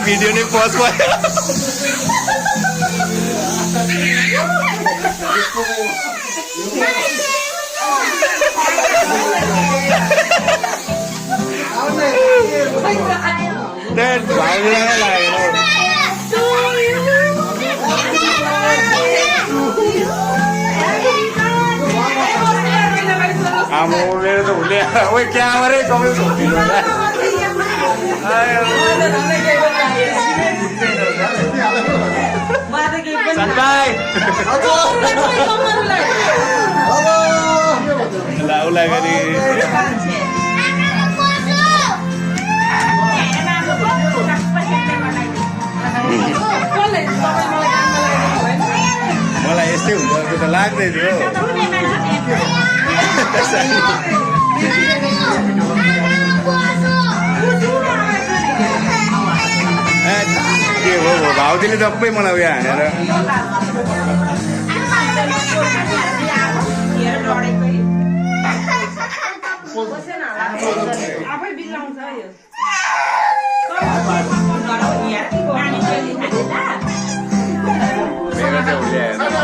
video नै pause भयो मेरो त हुने क्यामेरै कमै उसलाई गरी मलाई यस्तै हुन्छ त्यो त लाग्दै थियो के हो भाउजूले सबै मलाई उयो हानेर मेरो चाहिँ